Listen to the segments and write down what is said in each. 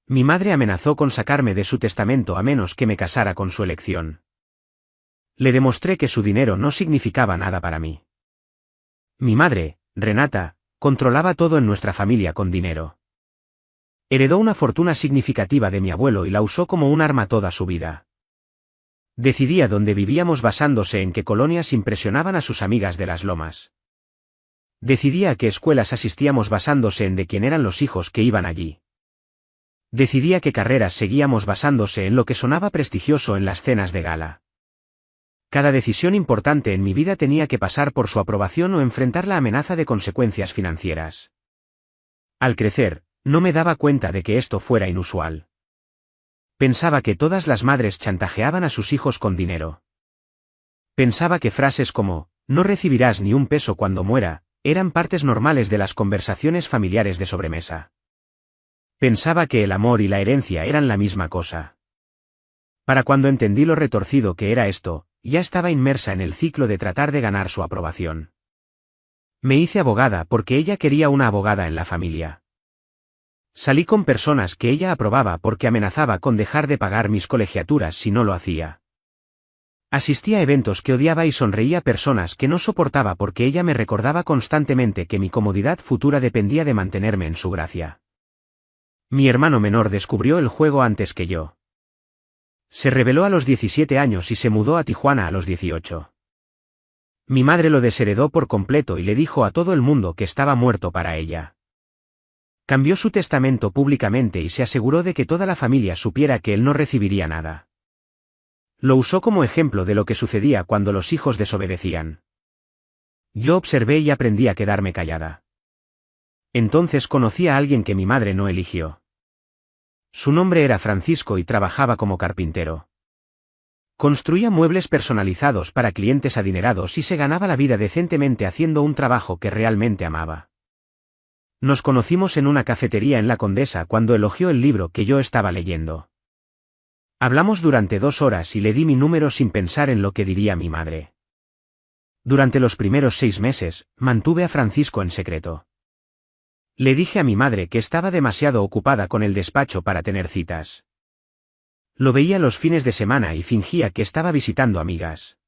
Mi madre amenazó con sacarme de su testamento a menos que me casara con su elección. Le demostré que su dinero no significaba nada para mí. Mi madre, Renata, controlaba todo en nuestra familia con dinero. Heredó una fortuna significativa de mi abuelo y la usó como un arma toda su vida. Decidía dónde vivíamos basándose en qué colonias impresionaban a sus amigas de las lomas. Decidía a qué escuelas asistíamos basándose en de quién eran los hijos que iban allí. Decidía qué carreras seguíamos basándose en lo que sonaba prestigioso en las cenas de gala. Cada decisión importante en mi vida tenía que pasar por su aprobación o enfrentar la amenaza de consecuencias financieras. Al crecer, no me daba cuenta de que esto fuera inusual. Pensaba que todas las madres chantajeaban a sus hijos con dinero. Pensaba que frases como, no recibirás ni un peso cuando muera, eran partes normales de las conversaciones familiares de sobremesa. Pensaba que el amor y la herencia eran la misma cosa. Para cuando entendí lo retorcido que era esto, ya estaba inmersa en el ciclo de tratar de ganar su aprobación. Me hice abogada porque ella quería una abogada en la familia. Salí con personas que ella aprobaba porque amenazaba con dejar de pagar mis colegiaturas si no lo hacía. Asistí a eventos que odiaba y sonreía a personas que no soportaba porque ella me recordaba constantemente que mi comodidad futura dependía de mantenerme en su gracia. Mi hermano menor descubrió el juego antes que yo. Se rebeló a los 17 años y se mudó a Tijuana a los 18. Mi madre lo desheredó por completo y le dijo a todo el mundo que estaba muerto para ella. Cambió su testamento públicamente y se aseguró de que toda la familia supiera que él no recibiría nada. Lo usó como ejemplo de lo que sucedía cuando los hijos desobedecían. Yo observé y aprendí a quedarme callada. Entonces conocí a alguien que mi madre no eligió. Su nombre era Francisco y trabajaba como carpintero. Construía muebles personalizados para clientes adinerados y se ganaba la vida decentemente haciendo un trabajo que realmente amaba. Nos conocimos en una cafetería en La Condesa cuando elogió el libro que yo estaba leyendo. Hablamos durante 2 horas y le di mi número sin pensar en lo que diría mi madre. Durante los primeros 6 meses, mantuve a Francisco en secreto. Le dije a mi madre que estaba demasiado ocupada con el despacho para tener citas. Lo veía los fines de semana y fingía que estaba visitando amigas.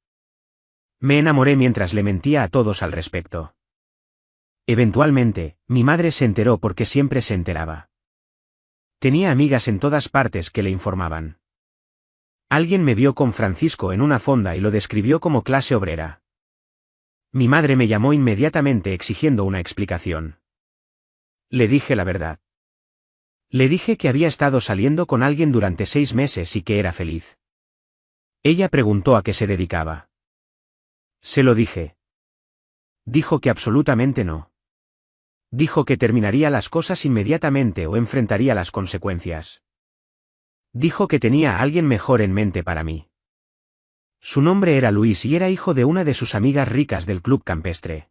Me enamoré mientras le mentía a todos al respecto. Eventualmente, mi madre se enteró porque siempre se enteraba. Tenía amigas en todas partes que le informaban. Alguien me vio con Francisco en una fonda y lo describió como clase obrera. Mi madre me llamó inmediatamente exigiendo una explicación. Le dije la verdad. Le dije que había estado saliendo con alguien durante 6 meses y que era feliz. Ella preguntó a qué se dedicaba. Se lo dije. Dijo que absolutamente no. Dijo que terminaría las cosas inmediatamente o enfrentaría las consecuencias. Dijo que tenía a alguien mejor en mente para mí. Su nombre era Luis y era hijo de una de sus amigas ricas del club campestre.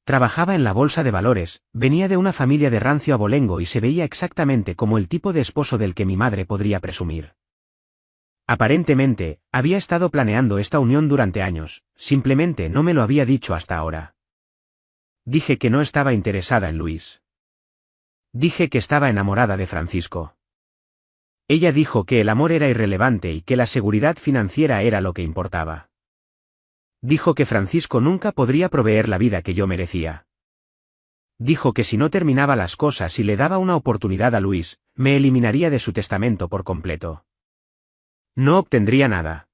Trabajaba en la bolsa de valores, venía de una familia de rancio abolengo y se veía exactamente como el tipo de esposo del que mi madre podría presumir. Aparentemente, había estado planeando esta unión durante años, simplemente no me lo había dicho hasta ahora. Dije que no estaba interesada en Luis. Dije que estaba enamorada de Francisco. Ella dijo que el amor era irrelevante y que la seguridad financiera era lo que importaba. Dijo que Francisco nunca podría proveer la vida que yo merecía. Dijo que si no terminaba las cosas y le daba una oportunidad a Luis, me eliminaría de su testamento por completo. No obtendría nada.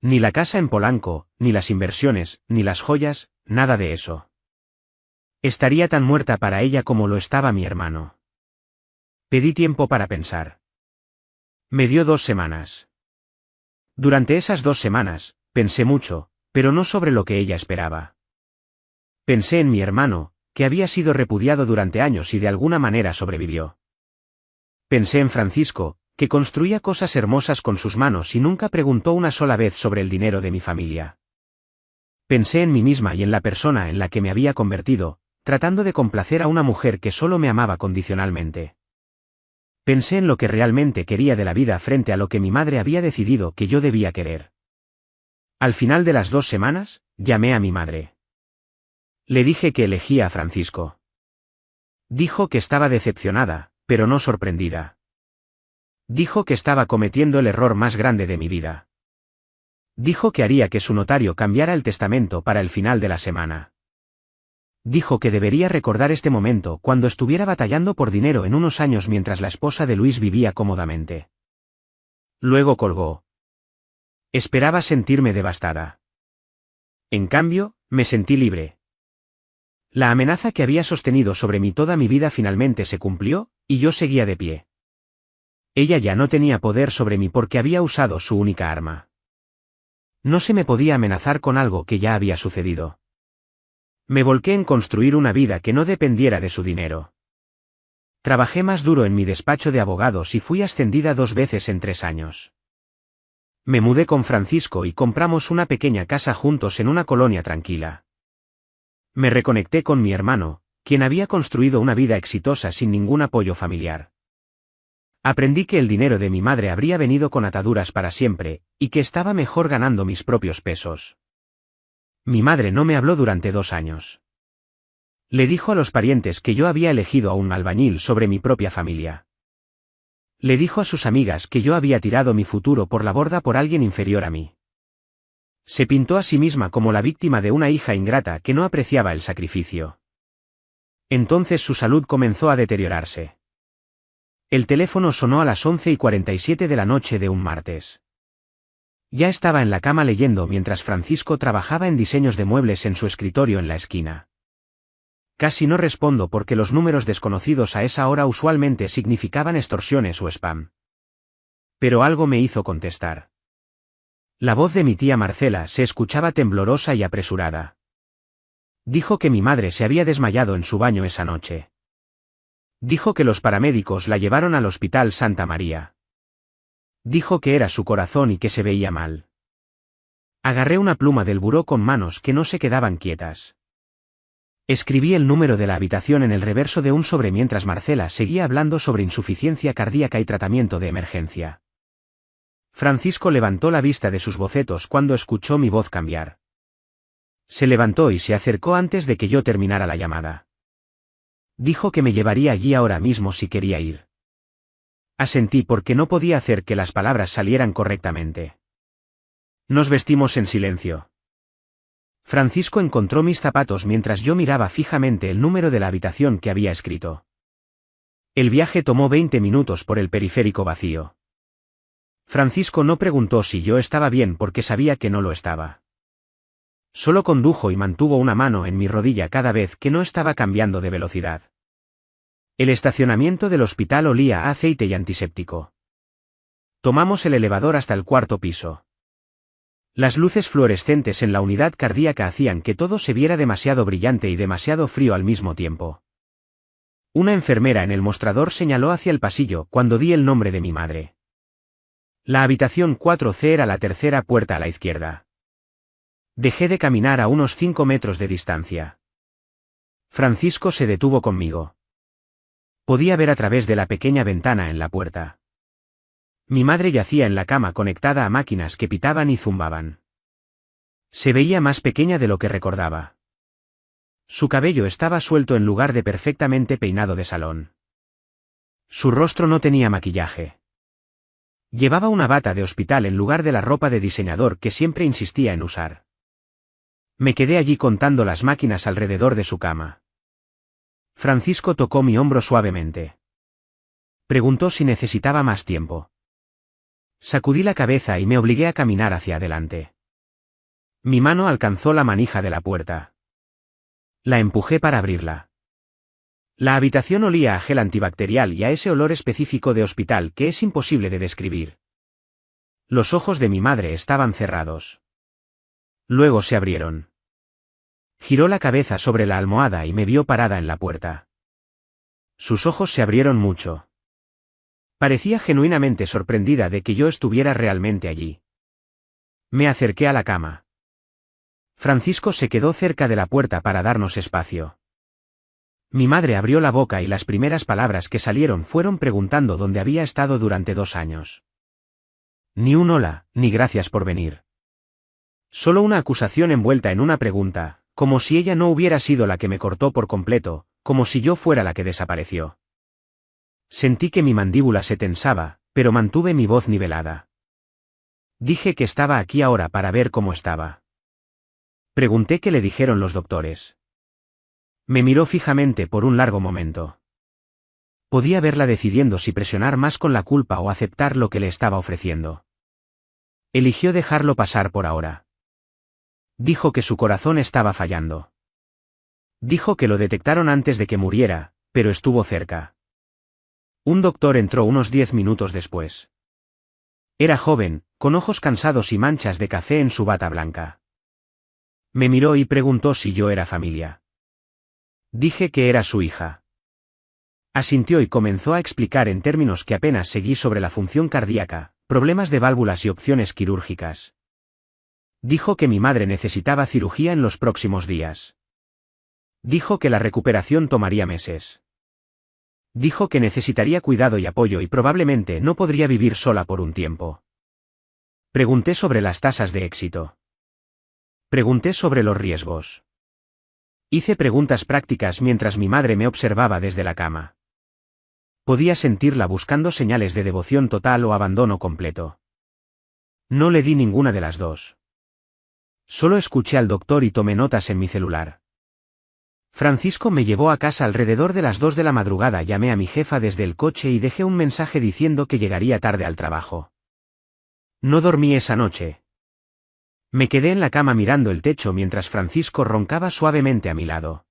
Ni la casa en Polanco, ni las inversiones, ni las joyas, nada de eso. Estaría tan muerta para ella como lo estaba mi hermano. Pedí tiempo para pensar. Me dio 2 semanas. Durante esas 2 semanas, pensé mucho, pero no sobre lo que ella esperaba. Pensé en mi hermano, que había sido repudiado durante años y de alguna manera sobrevivió. Pensé en Francisco, que construía cosas hermosas con sus manos y nunca preguntó una sola vez sobre el dinero de mi familia. Pensé en mí misma y en la persona en la que me había convertido, tratando de complacer a una mujer que solo me amaba condicionalmente. Pensé en lo que realmente quería de la vida frente a lo que mi madre había decidido que yo debía querer. Al final de las 2 semanas, llamé a mi madre. Le dije que elegía a Francisco. Dijo que estaba decepcionada, pero no sorprendida. Dijo que estaba cometiendo el error más grande de mi vida. Dijo que haría que su notario cambiara el testamento para el final de la semana. Dijo que debería recordar este momento cuando estuviera batallando por dinero en unos años mientras la esposa de Luis vivía cómodamente. Luego colgó. Esperaba sentirme devastada. En cambio, me sentí libre. La amenaza que había sostenido sobre mí toda mi vida finalmente se cumplió, y yo seguía de pie. Ella ya no tenía poder sobre mí porque había usado su única arma. No se me podía amenazar con algo que ya había sucedido. Me volqué en construir una vida que no dependiera de su dinero. Trabajé más duro en mi despacho de abogados y fui ascendida 2 veces en 3 años. Me mudé con Francisco y compramos una pequeña casa juntos en una colonia tranquila. Me reconecté con mi hermano, quien había construido una vida exitosa sin ningún apoyo familiar. Aprendí que el dinero de mi madre habría venido con ataduras para siempre, y que estaba mejor ganando mis propios pesos. Mi madre no me habló durante 2 años. Le dijo a los parientes que yo había elegido a un albañil sobre mi propia familia. Le dijo a sus amigas que yo había tirado mi futuro por la borda por alguien inferior a mí. Se pintó a sí misma como la víctima de una hija ingrata que no apreciaba el sacrificio. Entonces su salud comenzó a deteriorarse. El teléfono sonó a las 11:47 de la noche de un martes. Ya estaba en la cama leyendo mientras Francisco trabajaba en diseños de muebles en su escritorio en la esquina. Casi no respondo porque los números desconocidos a esa hora usualmente significaban extorsiones o spam. Pero algo me hizo contestar. La voz de mi tía Marcela se escuchaba temblorosa y apresurada. Dijo que mi madre se había desmayado en su baño esa noche. Dijo que los paramédicos la llevaron al Hospital Santa María. Dijo que era su corazón y que se veía mal. Agarré una pluma del buró con manos que no se quedaban quietas. Escribí el número de la habitación en el reverso de un sobre mientras Marcela seguía hablando sobre insuficiencia cardíaca y tratamiento de emergencia. Francisco levantó la vista de sus bocetos cuando escuchó mi voz cambiar. Se levantó y se acercó antes de que yo terminara la llamada. Dijo que me llevaría allí ahora mismo si quería ir. Asentí porque no podía hacer que las palabras salieran correctamente. Nos vestimos en silencio. Francisco encontró mis zapatos mientras yo miraba fijamente el número de la habitación que había escrito. El viaje tomó 20 minutos por el periférico vacío. Francisco no preguntó si yo estaba bien porque sabía que no lo estaba. Solo condujo y mantuvo una mano en mi rodilla cada vez que no estaba cambiando de velocidad. El estacionamiento del hospital olía a aceite y antiséptico. Tomamos el elevador hasta el 4º piso. Las luces fluorescentes en la unidad cardíaca hacían que todo se viera demasiado brillante y demasiado frío al mismo tiempo. Una enfermera en el mostrador señaló hacia el pasillo cuando di el nombre de mi madre. La habitación 4C era la tercera puerta a la izquierda. Dejé de caminar a unos 5 metros de distancia. Francisco se detuvo conmigo. Podía ver a través de la pequeña ventana en la puerta. Mi madre yacía en la cama conectada a máquinas que pitaban y zumbaban. Se veía más pequeña de lo que recordaba. Su cabello estaba suelto en lugar de perfectamente peinado de salón. Su rostro no tenía maquillaje. Llevaba una bata de hospital en lugar de la ropa de diseñador que siempre insistía en usar. Me quedé allí contando las máquinas alrededor de su cama. Francisco tocó mi hombro suavemente. Preguntó si necesitaba más tiempo. Sacudí la cabeza y me obligué a caminar hacia adelante. Mi mano alcanzó la manija de la puerta. La empujé para abrirla. La habitación olía a gel antibacterial y a ese olor específico de hospital que es imposible de describir. Los ojos de mi madre estaban cerrados. Luego se abrieron. Giró la cabeza sobre la almohada y me vio parada en la puerta. Sus ojos se abrieron mucho. Parecía genuinamente sorprendida de que yo estuviera realmente allí. Me acerqué a la cama. Francisco se quedó cerca de la puerta para darnos espacio. Mi madre abrió la boca y las primeras palabras que salieron fueron preguntando dónde había estado durante 2 años. Ni un hola, ni gracias por venir. Solo una acusación envuelta en una pregunta, como si ella no hubiera sido la que me cortó por completo, como si yo fuera la que desapareció. Sentí que mi mandíbula se tensaba, pero mantuve mi voz nivelada. Dije que estaba aquí ahora para ver cómo estaba. Pregunté qué le dijeron los doctores. Me miró fijamente por un largo momento. Podía verla decidiendo si presionar más con la culpa o aceptar lo que le estaba ofreciendo. Eligió dejarlo pasar por ahora. Dijo que su corazón estaba fallando. Dijo que lo detectaron antes de que muriera, pero estuvo cerca. Un doctor entró unos 10 minutos después. Era joven, con ojos cansados y manchas de café en su bata blanca. Me miró y preguntó si yo era familia. Dije que era su hija. Asintió y comenzó a explicar en términos que apenas seguí sobre la función cardíaca, problemas de válvulas y opciones quirúrgicas. Dijo que mi madre necesitaba cirugía en los próximos días. Dijo que la recuperación tomaría meses. Dijo que necesitaría cuidado y apoyo y probablemente no podría vivir sola por un tiempo. Pregunté sobre las tasas de éxito. Pregunté sobre los riesgos. Hice preguntas prácticas mientras mi madre me observaba desde la cama. Podía sentirla buscando señales de devoción total o abandono completo. No le di ninguna de las dos. Solo escuché al doctor y tomé notas en mi celular. Francisco me llevó a casa alrededor de las 2 de la madrugada. Llamé a mi jefa desde el coche y dejé un mensaje diciendo que llegaría tarde al trabajo. No dormí esa noche. Me quedé en la cama mirando el techo mientras Francisco roncaba suavemente a mi lado.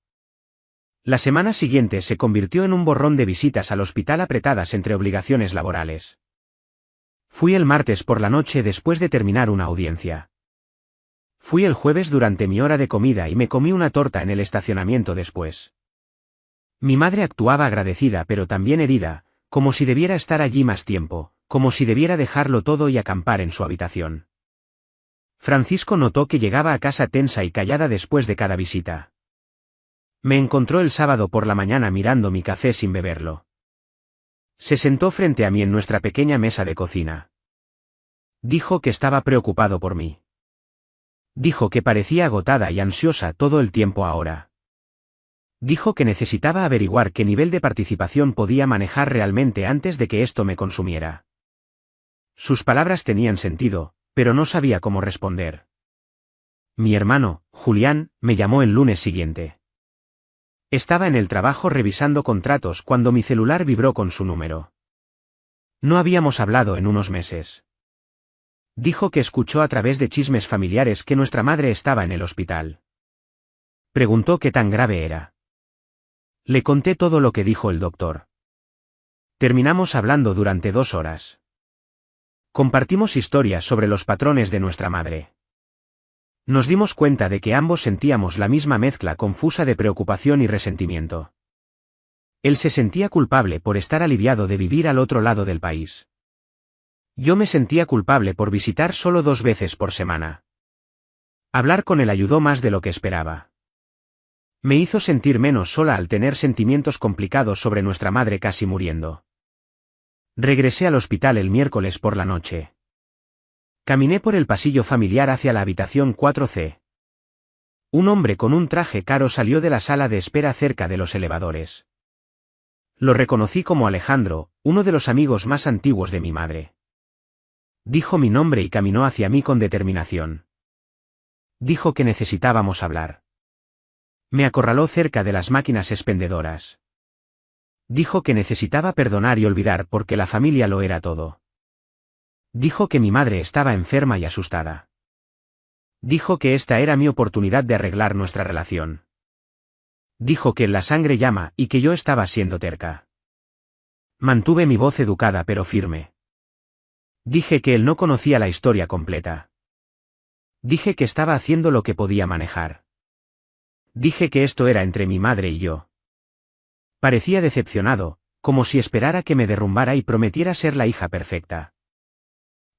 La semana siguiente se convirtió en un borrón de visitas al hospital apretadas entre obligaciones laborales. Fui el martes por la noche después de terminar una audiencia. Fui el jueves durante mi hora de comida y me comí una torta en el estacionamiento después. Mi madre actuaba agradecida pero también herida, como si debiera estar allí más tiempo, como si debiera dejarlo todo y acampar en su habitación. Francisco notó que llegaba a casa tensa y callada después de cada visita. Me encontró el sábado por la mañana mirando mi café sin beberlo. Se sentó frente a mí en nuestra pequeña mesa de cocina. Dijo que estaba preocupado por mí. Dijo que parecía agotada y ansiosa todo el tiempo ahora. Dijo que necesitaba averiguar qué nivel de participación podía manejar realmente antes de que esto me consumiera. Sus palabras tenían sentido, pero no sabía cómo responder. Mi hermano, Julián, me llamó el lunes siguiente. Estaba en el trabajo revisando contratos cuando mi celular vibró con su número. No habíamos hablado en unos meses. Dijo que escuchó a través de chismes familiares que nuestra madre estaba en el hospital. Preguntó qué tan grave era. Le conté todo lo que dijo el doctor. Terminamos hablando durante 2 horas. Compartimos historias sobre los patrones de nuestra madre. Nos dimos cuenta de que ambos sentíamos la misma mezcla confusa de preocupación y resentimiento. Él se sentía culpable por estar aliviado de vivir al otro lado del país. Yo me sentía culpable por visitar solo 2 veces por semana. Hablar con él ayudó más de lo que esperaba. Me hizo sentir menos sola al tener sentimientos complicados sobre nuestra madre casi muriendo. Regresé al hospital el miércoles por la noche. Caminé por el pasillo familiar hacia la habitación 4C. Un hombre con un traje caro salió de la sala de espera cerca de los elevadores. Lo reconocí como Alejandro, uno de los amigos más antiguos de mi madre. Dijo mi nombre y caminó hacia mí con determinación. Dijo que necesitábamos hablar. Me acorraló cerca de las máquinas expendedoras. Dijo que necesitaba perdonar y olvidar porque la familia lo era todo. Dijo que mi madre estaba enferma y asustada. Dijo que esta era mi oportunidad de arreglar nuestra relación. Dijo que la sangre llama y que yo estaba siendo terca. Mantuve mi voz educada pero firme. Dije que él no conocía la historia completa. Dije que estaba haciendo lo que podía manejar. Dije que esto era entre mi madre y yo. Parecía decepcionado, como si esperara que me derrumbara y prometiera ser la hija perfecta.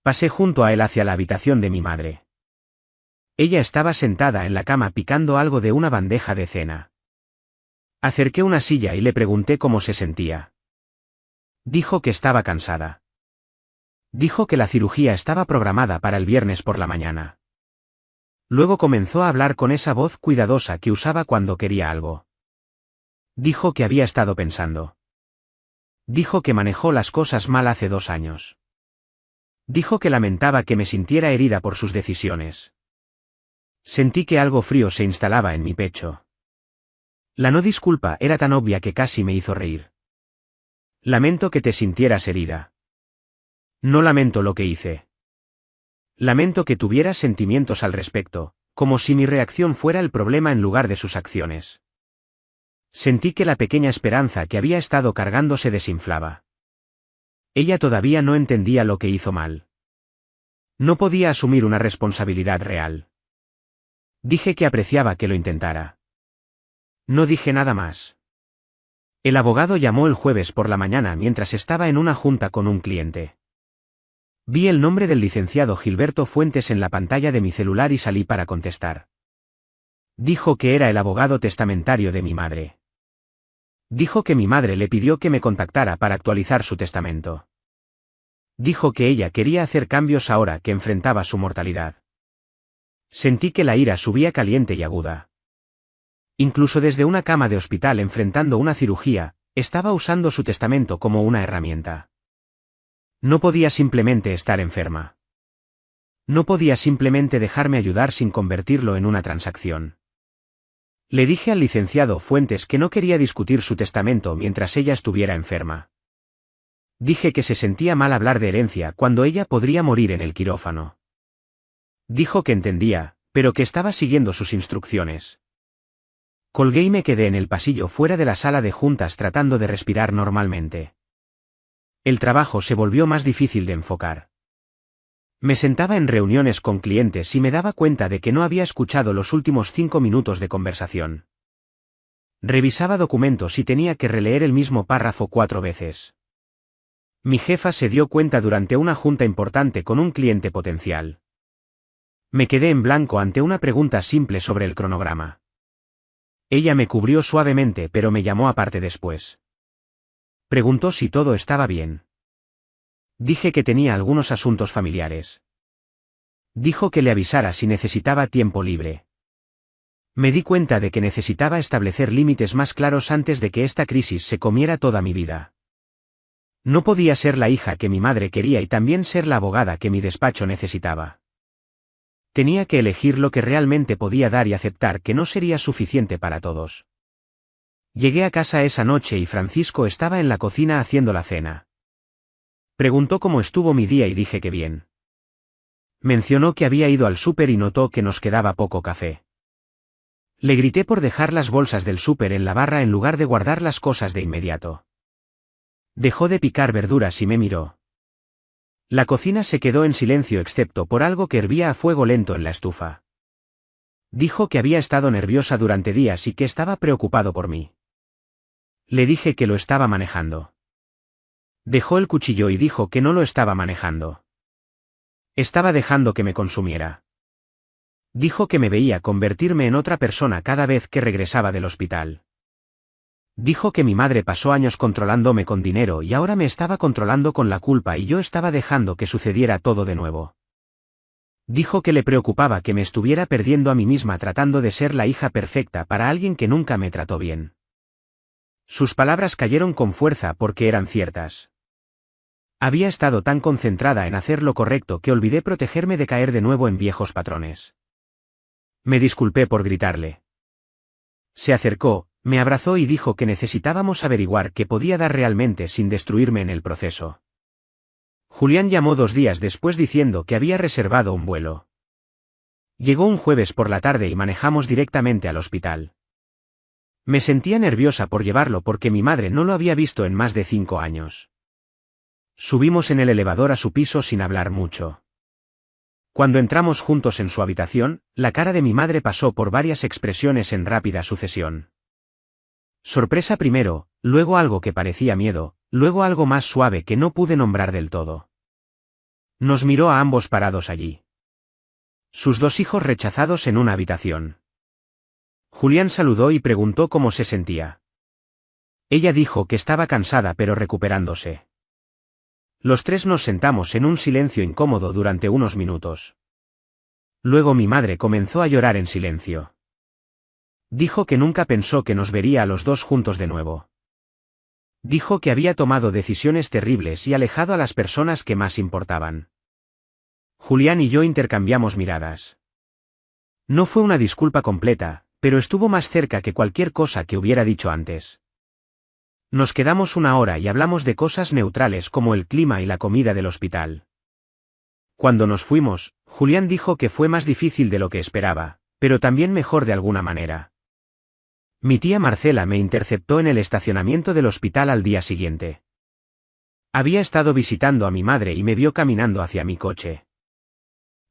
Pasé junto a él hacia la habitación de mi madre. Ella estaba sentada en la cama picando algo de una bandeja de cena. Acerqué una silla y le pregunté cómo se sentía. Dijo que estaba cansada. Dijo que la cirugía estaba programada para el viernes por la mañana. Luego comenzó a hablar con esa voz cuidadosa que usaba cuando quería algo. Dijo que había estado pensando. Dijo que manejó las cosas mal hace 2 años. Dijo que lamentaba que me sintiera herida por sus decisiones. Sentí que algo frío se instalaba en mi pecho. La no disculpa era tan obvia que casi me hizo reír. Lamento que te sintieras herida. No lamento lo que hice. Lamento que tuvieras sentimientos al respecto, como si mi reacción fuera el problema en lugar de sus acciones. Sentí que la pequeña esperanza que había estado cargando se desinflaba. Ella todavía no entendía lo que hizo mal. No podía asumir una responsabilidad real. Dije que apreciaba que lo intentara. No dije nada más. El abogado llamó el jueves por la mañana mientras estaba en una junta con un cliente. Vi el nombre del licenciado Gilberto Fuentes en la pantalla de mi celular y salí para contestar. Dijo que era el abogado testamentario de mi madre. Dijo que mi madre le pidió que me contactara para actualizar su testamento. Dijo que ella quería hacer cambios ahora que enfrentaba su mortalidad. Sentí que la ira subía caliente y aguda. Incluso desde una cama de hospital enfrentando una cirugía, estaba usando su testamento como una herramienta. No podía simplemente estar enferma. No podía simplemente dejarme ayudar sin convertirlo en una transacción. Le dije al licenciado Fuentes que no quería discutir su testamento mientras ella estuviera enferma. Dije que se sentía mal hablar de herencia cuando ella podría morir en el quirófano. Dijo que entendía, pero que estaba siguiendo sus instrucciones. Colgué y me quedé en el pasillo fuera de la sala de juntas tratando de respirar normalmente. El trabajo se volvió más difícil de enfocar. Me sentaba en reuniones con clientes y me daba cuenta de que no había escuchado los últimos 5 minutos de conversación. Revisaba documentos y tenía que releer el mismo párrafo 4 veces. Mi jefa se dio cuenta durante una junta importante con un cliente potencial. Me quedé en blanco ante una pregunta simple sobre el cronograma. Ella me cubrió suavemente pero me llamó aparte después. Preguntó si todo estaba bien. Dije que tenía algunos asuntos familiares. Dijo que le avisara si necesitaba tiempo libre. Me di cuenta de que necesitaba establecer límites más claros antes de que esta crisis se comiera toda mi vida. No podía ser la hija que mi madre quería y también ser la abogada que mi despacho necesitaba. Tenía que elegir lo que realmente podía dar y aceptar que no sería suficiente para todos. Llegué a casa esa noche y Francisco estaba en la cocina haciendo la cena. Preguntó cómo estuvo mi día y dije que bien. Mencionó que había ido al súper y notó que nos quedaba poco café. Le grité por dejar las bolsas del súper en la barra en lugar de guardar las cosas de inmediato. Dejó de picar verduras y me miró. La cocina se quedó en silencio excepto por algo que hervía a fuego lento en la estufa. Dijo que había estado nerviosa durante días y que estaba preocupado por mí. Le dije que lo estaba manejando. Dejó el cuchillo y dijo que no lo estaba manejando. Estaba dejando que me consumiera. Dijo que me veía convertirme en otra persona cada vez que regresaba del hospital. Dijo que mi madre pasó años controlándome con dinero y ahora me estaba controlando con la culpa y yo estaba dejando que sucediera todo de nuevo. Dijo que le preocupaba que me estuviera perdiendo a mí misma tratando de ser la hija perfecta para alguien que nunca me trató bien. Sus palabras cayeron con fuerza porque eran ciertas. Había estado tan concentrada en hacer lo correcto que olvidé protegerme de caer de nuevo en viejos patrones. Me disculpé por gritarle. Se acercó, me abrazó y dijo que necesitábamos averiguar qué podía dar realmente sin destruirme en el proceso. Julián llamó 2 días después diciendo que había reservado un vuelo. Llegó un jueves por la tarde y manejamos directamente al hospital. Me sentía nerviosa por llevarlo porque mi madre no lo había visto en más de 5 años. Subimos en el elevador a su piso sin hablar mucho. Cuando entramos juntos en su habitación, la cara de mi madre pasó por varias expresiones en rápida sucesión. Sorpresa primero, luego algo que parecía miedo, luego algo más suave que no pude nombrar del todo. Nos miró a ambos parados allí. Sus 2 hijos rechazados en una habitación. Julián saludó y preguntó cómo se sentía. Ella dijo que estaba cansada pero recuperándose. Los 3 nos sentamos en un silencio incómodo durante unos minutos. Luego mi madre comenzó a llorar en silencio. Dijo que nunca pensó que nos vería a los 2 juntos de nuevo. Dijo que había tomado decisiones terribles y alejado a las personas que más importaban. Julián y yo intercambiamos miradas. No fue una disculpa completa, pero estuvo más cerca que cualquier cosa que hubiera dicho antes. Nos quedamos una hora y hablamos de cosas neutrales como el clima y la comida del hospital. Cuando nos fuimos, Julián dijo que fue más difícil de lo que esperaba, pero también mejor de alguna manera. Mi tía Marcela me interceptó en el estacionamiento del hospital al día siguiente. Había estado visitando a mi madre y me vio caminando hacia mi coche.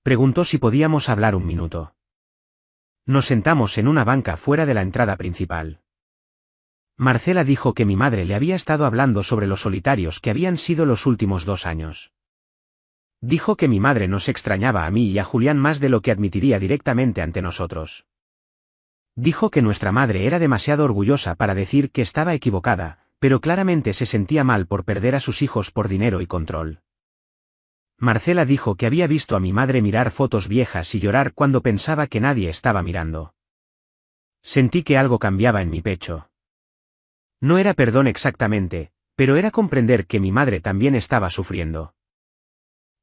Preguntó si podíamos hablar un minuto. Nos sentamos en una banca fuera de la entrada principal. Marcela dijo que mi madre le había estado hablando sobre los solitarios que habían sido los últimos 2 años. Dijo que mi madre nos extrañaba a mí y a Julián más de lo que admitiría directamente ante nosotros. Dijo que nuestra madre era demasiado orgullosa para decir que estaba equivocada, pero claramente se sentía mal por perder a sus hijos por dinero y control. Marcela dijo que había visto a mi madre mirar fotos viejas y llorar cuando pensaba que nadie estaba mirando. Sentí que algo cambiaba en mi pecho. No era perdón exactamente, pero era comprender que mi madre también estaba sufriendo.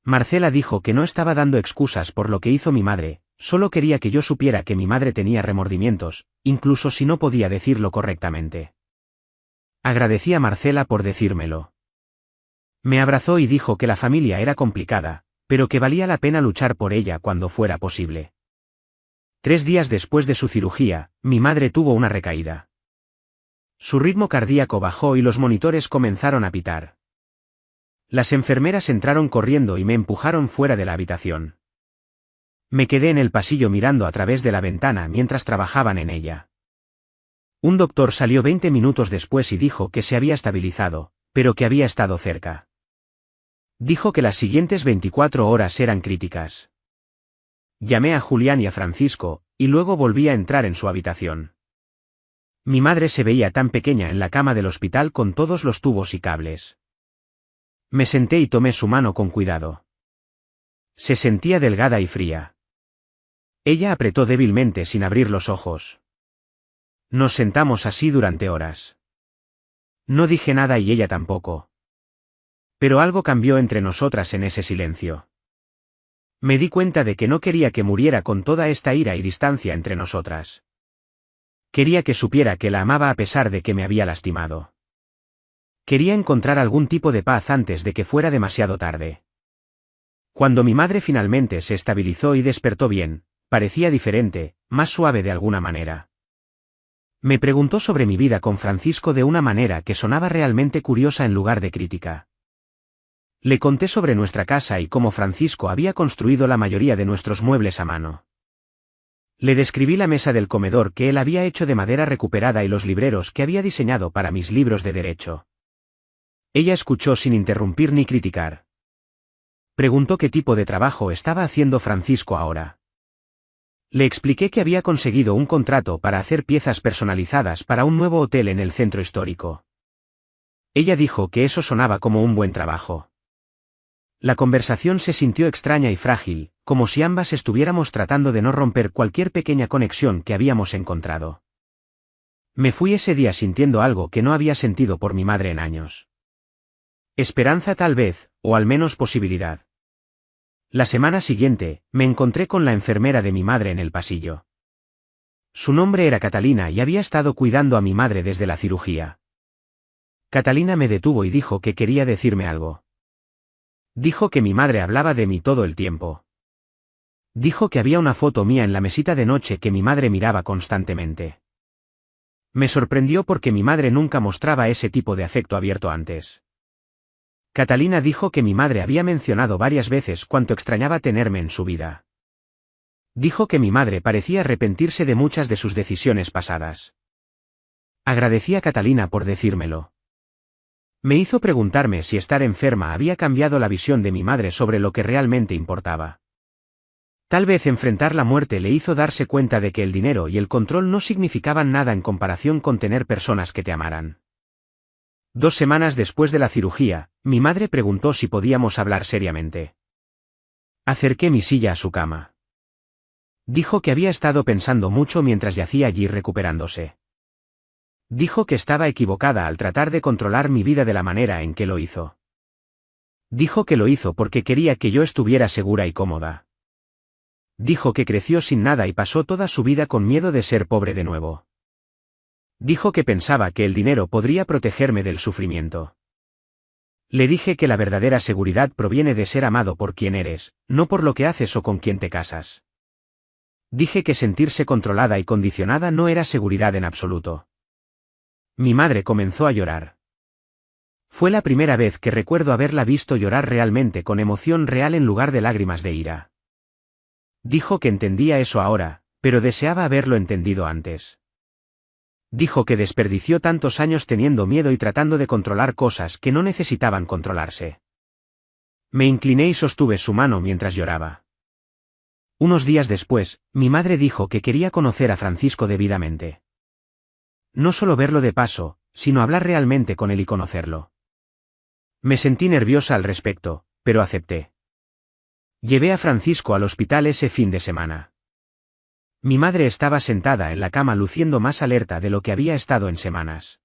Marcela dijo que no estaba dando excusas por lo que hizo mi madre, solo quería que yo supiera que mi madre tenía remordimientos, incluso si no podía decirlo correctamente. Agradecí a Marcela por decírmelo. Me abrazó y dijo que la familia era complicada, pero que valía la pena luchar por ella cuando fuera posible. 3 días después de su cirugía, mi madre tuvo una recaída. Su ritmo cardíaco bajó y los monitores comenzaron a pitar. Las enfermeras entraron corriendo y me empujaron fuera de la habitación. Me quedé en el pasillo mirando a través de la ventana mientras trabajaban en ella. Un doctor salió 20 minutos después y dijo que se había estabilizado, pero que había estado cerca. Dijo que las siguientes 24 horas eran críticas. Llamé a Julián y a Francisco, y luego volví a entrar en su habitación. Mi madre se veía tan pequeña en la cama del hospital con todos los tubos y cables. Me senté y tomé su mano con cuidado. Se sentía delgada y fría. Ella apretó débilmente sin abrir los ojos. Nos sentamos así durante horas. No dije nada y ella tampoco. Pero algo cambió entre nosotras en ese silencio. Me di cuenta de que no quería que muriera con toda esta ira y distancia entre nosotras. Quería que supiera que la amaba a pesar de que me había lastimado. Quería encontrar algún tipo de paz antes de que fuera demasiado tarde. Cuando mi madre finalmente se estabilizó y despertó bien, parecía diferente, más suave de alguna manera. Me preguntó sobre mi vida con Francisco de una manera que sonaba realmente curiosa en lugar de crítica. Le conté sobre nuestra casa y cómo Francisco había construido la mayoría de nuestros muebles a mano. Le describí la mesa del comedor que él había hecho de madera recuperada y los libreros que había diseñado para mis libros de derecho. Ella escuchó sin interrumpir ni criticar. Preguntó qué tipo de trabajo estaba haciendo Francisco ahora. Le expliqué que había conseguido un contrato para hacer piezas personalizadas para un nuevo hotel en el centro histórico. Ella dijo que eso sonaba como un buen trabajo. La conversación se sintió extraña y frágil, como si ambas estuviéramos tratando de no romper cualquier pequeña conexión que habíamos encontrado. Me fui ese día sintiendo algo que no había sentido por mi madre en años. Esperanza tal vez, o al menos posibilidad. La semana siguiente, me encontré con la enfermera de mi madre en el pasillo. Su nombre era Catalina y había estado cuidando a mi madre desde la cirugía. Catalina me detuvo y dijo que quería decirme algo. Dijo que mi madre hablaba de mí todo el tiempo. Dijo que había una foto mía en la mesita de noche que mi madre miraba constantemente. Me sorprendió porque mi madre nunca mostraba ese tipo de afecto abierto antes. Catalina dijo que mi madre había mencionado varias veces cuánto extrañaba tenerme en su vida. Dijo que mi madre parecía arrepentirse de muchas de sus decisiones pasadas. Agradecí a Catalina por decírmelo. Me hizo preguntarme si estar enferma había cambiado la visión de mi madre sobre lo que realmente importaba. Tal vez enfrentar la muerte le hizo darse cuenta de que el dinero y el control no significaban nada en comparación con tener personas que te amaran. 2 semanas después de la cirugía, mi madre preguntó si podíamos hablar seriamente. Acerqué mi silla a su cama. Dijo que había estado pensando mucho mientras yacía allí recuperándose. Dijo que estaba equivocada al tratar de controlar mi vida de la manera en que lo hizo. Dijo que lo hizo porque quería que yo estuviera segura y cómoda. Dijo que creció sin nada y pasó toda su vida con miedo de ser pobre de nuevo. Dijo que pensaba que el dinero podría protegerme del sufrimiento. Le dije que la verdadera seguridad proviene de ser amado por quien eres, no por lo que haces o con quien te casas. Dije que sentirse controlada y condicionada no era seguridad en absoluto. Mi madre comenzó a llorar. Fue la primera vez que recuerdo haberla visto llorar realmente con emoción real en lugar de lágrimas de ira. Dijo que entendía eso ahora, pero deseaba haberlo entendido antes. Dijo que desperdició tantos años teniendo miedo y tratando de controlar cosas que no necesitaban controlarse. Me incliné y sostuve su mano mientras lloraba. Unos días después, mi madre dijo que quería conocer a Francisco debidamente. No solo verlo de paso, sino hablar realmente con él y conocerlo. Me sentí nerviosa al respecto, pero acepté. Llevé a Francisco al hospital ese fin de semana. Mi madre estaba sentada en la cama luciendo más alerta de lo que había estado en semanas.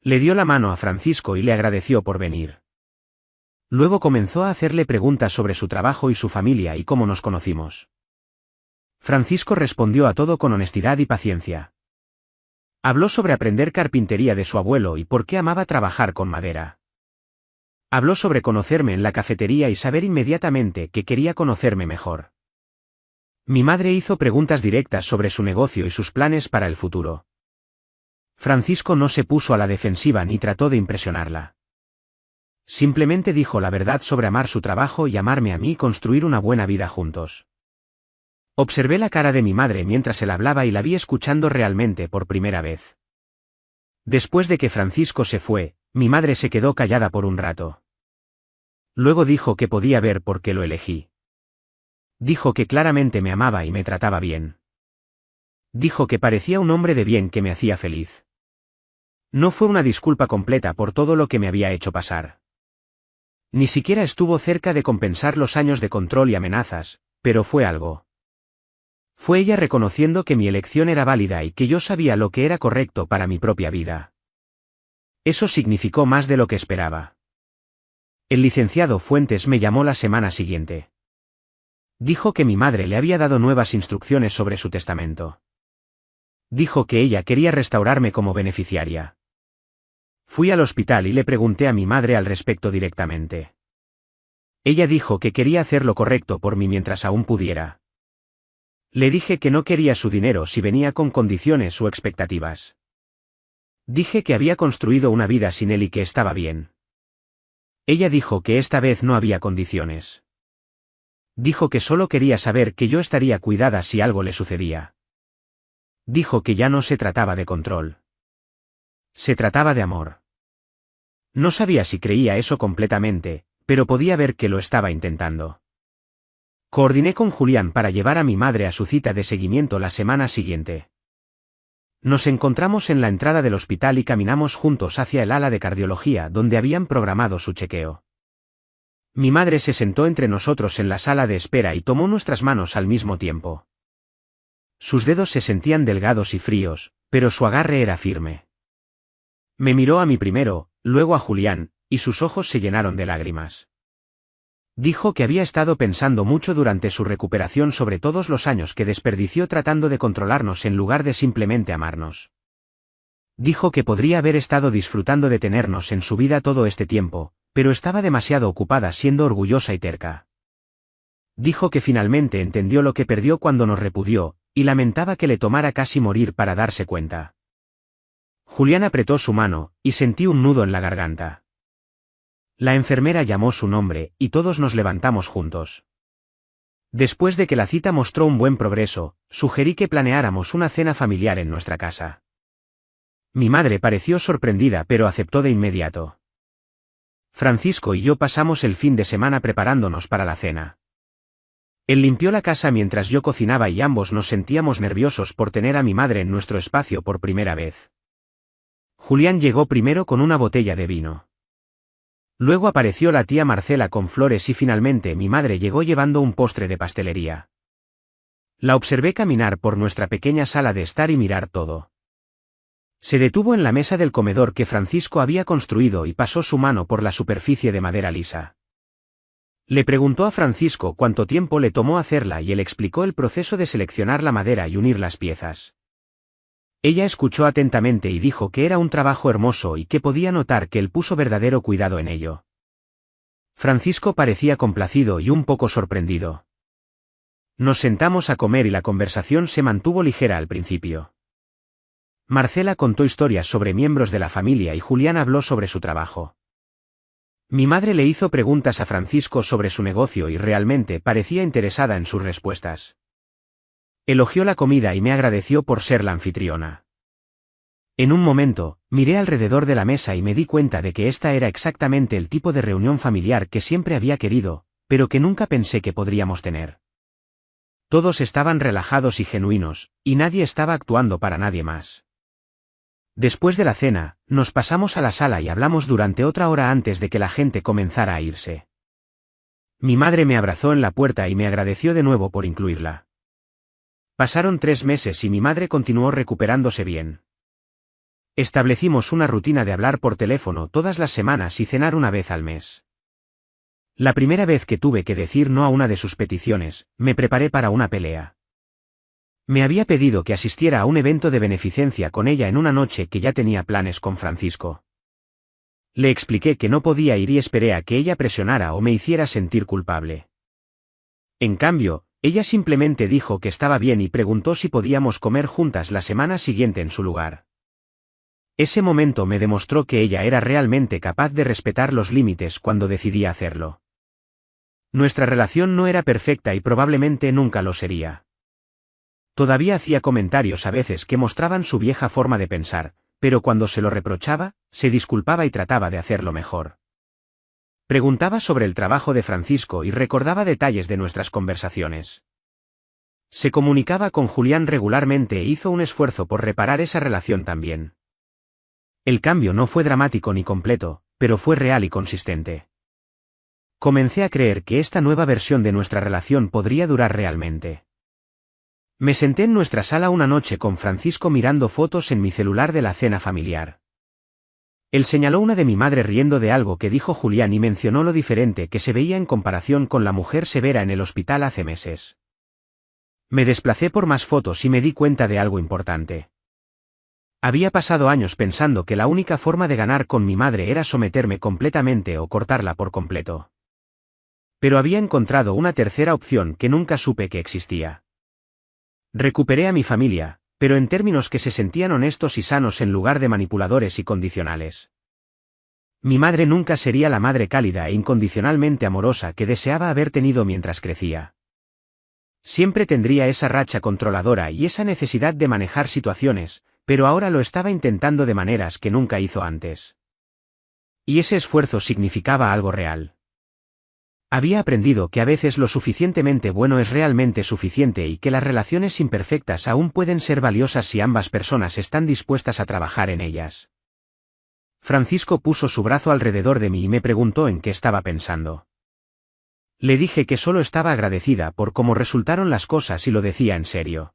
Le dio la mano a Francisco y le agradeció por venir. Luego comenzó a hacerle preguntas sobre su trabajo y su familia y cómo nos conocimos. Francisco respondió a todo con honestidad y paciencia. Habló sobre aprender carpintería de su abuelo y por qué amaba trabajar con madera. Habló sobre conocerme en la cafetería y saber inmediatamente que quería conocerme mejor. Mi madre hizo preguntas directas sobre su negocio y sus planes para el futuro. Francisco no se puso a la defensiva ni trató de impresionarla. Simplemente dijo la verdad sobre amar su trabajo y amarme a mí y construir una buena vida juntos. Observé la cara de mi madre mientras él hablaba y la vi escuchando realmente por primera vez. Después de que Francisco se fue, mi madre se quedó callada por un rato. Luego dijo que podía ver por qué lo elegí. Dijo que claramente me amaba y me trataba bien. Dijo que parecía un hombre de bien que me hacía feliz. No fue una disculpa completa por todo lo que me había hecho pasar. Ni siquiera estuvo cerca de compensar los años de control y amenazas, pero fue algo. Fue ella reconociendo que mi elección era válida y que yo sabía lo que era correcto para mi propia vida. Eso significó más de lo que esperaba. El licenciado Fuentes me llamó la semana siguiente. Dijo que mi madre le había dado nuevas instrucciones sobre su testamento. Dijo que ella quería restaurarme como beneficiaria. Fui al hospital y le pregunté a mi madre al respecto directamente. Ella dijo que quería hacer lo correcto por mí mientras aún pudiera. Le dije que no quería su dinero si venía con condiciones o expectativas. Dije que había construido una vida sin él y que estaba bien. Ella dijo que esta vez no había condiciones. Dijo que solo quería saber que yo estaría cuidada si algo le sucedía. Dijo que ya no se trataba de control. Se trataba de amor. No sabía si creía eso completamente, pero podía ver que lo estaba intentando. Coordiné con Julián para llevar a mi madre a su cita de seguimiento la semana siguiente. Nos encontramos en la entrada del hospital y caminamos juntos hacia el ala de cardiología donde habían programado su chequeo. Mi madre se sentó entre nosotros en la sala de espera y tomó nuestras manos al mismo tiempo. Sus dedos se sentían delgados y fríos, pero su agarre era firme. Me miró a mí primero, luego a Julián, y sus ojos se llenaron de lágrimas. Dijo que había estado pensando mucho durante su recuperación sobre todos los años que desperdició tratando de controlarnos en lugar de simplemente amarnos. Dijo que podría haber estado disfrutando de tenernos en su vida todo este tiempo, pero estaba demasiado ocupada siendo orgullosa y terca. Dijo que finalmente entendió lo que perdió cuando nos repudió, y lamentaba que le tomara casi morir para darse cuenta. Julián apretó su mano, y sentí un nudo en la garganta. La enfermera llamó su nombre, y todos nos levantamos juntos. Después de que la cita mostró un buen progreso, sugerí que planeáramos una cena familiar en nuestra casa. Mi madre pareció sorprendida pero aceptó de inmediato. Francisco y yo pasamos el fin de semana preparándonos para la cena. Él limpió la casa mientras yo cocinaba y ambos nos sentíamos nerviosos por tener a mi madre en nuestro espacio por primera vez. Julián llegó primero con una botella de vino. Luego apareció la tía Marcela con flores y finalmente mi madre llegó llevando un postre de pastelería. La observé caminar por nuestra pequeña sala de estar y mirar todo. Se detuvo en la mesa del comedor que Francisco había construido y pasó su mano por la superficie de madera lisa. Le preguntó a Francisco cuánto tiempo le tomó hacerla y él explicó el proceso de seleccionar la madera y unir las piezas. Ella escuchó atentamente y dijo que era un trabajo hermoso y que podía notar que él puso verdadero cuidado en ello. Francisco parecía complacido y un poco sorprendido. Nos sentamos a comer y la conversación se mantuvo ligera al principio. Marcela contó historias sobre miembros de la familia y Julián habló sobre su trabajo. Mi madre le hizo preguntas a Francisco sobre su negocio y realmente parecía interesada en sus respuestas. Elogió la comida y me agradeció por ser la anfitriona. En un momento, miré alrededor de la mesa y me di cuenta de que esta era exactamente el tipo de reunión familiar que siempre había querido, pero que nunca pensé que podríamos tener. Todos estaban relajados y genuinos, y nadie estaba actuando para nadie más. Después de la cena, nos pasamos a la sala y hablamos durante otra hora antes de que la gente comenzara a irse. Mi madre me abrazó en la puerta y me agradeció de nuevo por incluirla. Pasaron 3 meses y mi madre continuó recuperándose bien. Establecimos una rutina de hablar por teléfono todas las semanas y cenar una vez al mes. La primera vez que tuve que decir no a una de sus peticiones, me preparé para una pelea. Me había pedido que asistiera a un evento de beneficencia con ella en una noche que ya tenía planes con Francisco. Le expliqué que no podía ir y esperé a que ella presionara o me hiciera sentir culpable. En cambio, ella simplemente dijo que estaba bien y preguntó si podíamos comer juntas la semana siguiente en su lugar. Ese momento me demostró que ella era realmente capaz de respetar los límites cuando decidía hacerlo. Nuestra relación no era perfecta y probablemente nunca lo sería. Todavía hacía comentarios a veces que mostraban su vieja forma de pensar, pero cuando se lo reprochaba, se disculpaba y trataba de hacerlo mejor. Preguntaba sobre el trabajo de Francisco y recordaba detalles de nuestras conversaciones. Se comunicaba con Julián regularmente e hizo un esfuerzo por reparar esa relación también. El cambio no fue dramático ni completo, pero fue real y consistente. Comencé a creer que esta nueva versión de nuestra relación podría durar realmente. Me senté en nuestra sala una noche con Francisco mirando fotos en mi celular de la cena familiar. Él señaló una de mi madre riendo de algo que dijo Julián y mencionó lo diferente que se veía en comparación con la mujer severa en el hospital hace meses. Me desplacé por más fotos y me di cuenta de algo importante. Había pasado años pensando que la única forma de ganar con mi madre era someterme completamente o cortarla por completo. Pero había encontrado una tercera opción que nunca supe que existía. Recuperé a mi familia, pero en términos que se sentían honestos y sanos en lugar de manipuladores y condicionales. Mi madre nunca sería la madre cálida e incondicionalmente amorosa que deseaba haber tenido mientras crecía. Siempre tendría esa racha controladora y esa necesidad de manejar situaciones, pero ahora lo estaba intentando de maneras que nunca hizo antes. Y ese esfuerzo significaba algo real. Había aprendido que a veces lo suficientemente bueno es realmente suficiente y que las relaciones imperfectas aún pueden ser valiosas si ambas personas están dispuestas a trabajar en ellas. Francisco puso su brazo alrededor de mí y me preguntó en qué estaba pensando. Le dije que solo estaba agradecida por cómo resultaron las cosas y lo decía en serio.